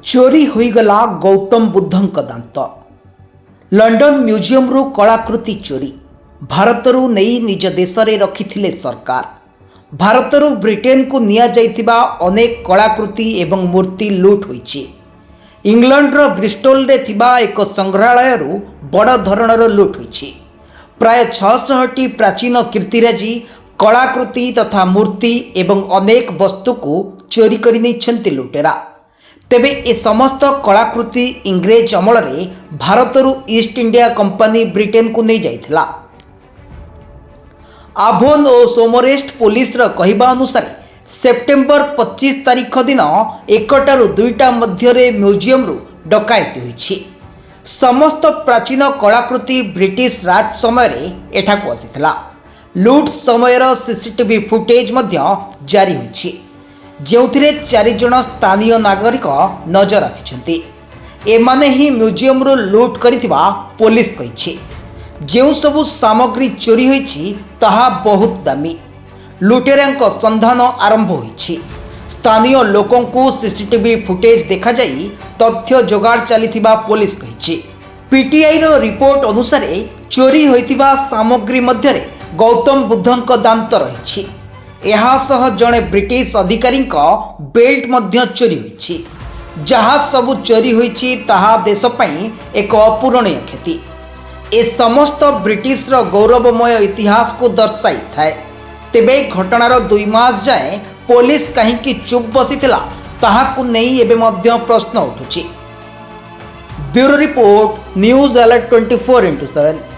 चोरी होईगला गौतम बुद्धंक दांत। London museum रु कलाकृति चोरी भारतरू नहीं निज देश रे रखिथिले सरकार। भारतरू ब्रिटेन को निया जाइतिबा अनेक कलाकृति एवं मूर्ति लूट होईछि। इंग्लैंड रो ब्रिस्टल रे थिबा एक संग्रहालय रु बड़ धरणर लूट होईछि। प्राय 600 टी प्राचीन कीर्तिराजी कलाकृति तथा मूर्ति एवं अनेक वस्तु को चोरी करि नैछन्ति लुटेरा। तेबे ए समस्त कलाकृति इंग्रेज अमल रे भारतरू ईस्ट इंडिया कंपनी ब्रिटेन को नहीं जाइथिला। आभोन और सोमरेस्ट पुलिस रा कहिबा अनुसार सेप्टेम्बर 25 तारीख दिन 1टारू 2टा मध्य म्यूजियम रु डकायती होईछि। समस्त प्राचीन कलाकृति ब्रिटिश राज समय रे एठाकु आसिथिला। लूट समयर सीसीटीवी फुटेज मध्य जारी होईछि, ଯେଉଁଥିରେ 4 ଜଣ ସ୍ଥାନୀୟ ନାଗରିକ ନଜର ଆସିଛନ୍ତି। ଏମାନେ ହିଁ ମ୍ୟୁଜିୟମରୁ ଲୁଟ୍ କରିଥିବା ପୋଲିସ କହିଛି। ଯେଉଁ ସବୁ ସାମଗ୍ରୀ ଚୋରି ହୋଇଛି ତାହା ବହୁତ ଦାମୀ। ଲୁଟେରାଙ୍କ ସନ୍ଧାନ ଆରମ୍ଭ ହୋଇଛି। ସ୍ଥାନୀୟ ଲୋକଙ୍କୁ ସିସିଟିଭି ଫୁଟେଜ ଦେଖାଯାଇ ତଥ୍ୟ ଯୋଗାଡ଼ ଚାଲିଥିବା ପୋଲିସ କହିଛି। ପିଟିଆଇର ରିପୋର୍ଟ ଅନୁସାରେ ଚୋରି ହୋଇଥିବା ସାମଗ୍ରୀ ମଧ୍ୟରେ ଗୌତମ ବୁଦ୍ଧଙ୍କ ଦାନ୍ତ ରହିଛି। एहासह जड़े ब्रिटिश अधिकारी बेल्ट मध्य चोरी होईछि। जहाँ सबु चोरी होईछि ताहा देश पई एक अपूरणीय क्षति। ए समस्त ब्रिटिश रो गौरवमय इतिहास को दर्शाई थाए। तेबे घटनार 2 मास जाए पुलिस कहीं चुप बसीथिला ताहाकु नहीं एबे मध्य प्रश्न उठुछि। Bureau report news alert 24x7।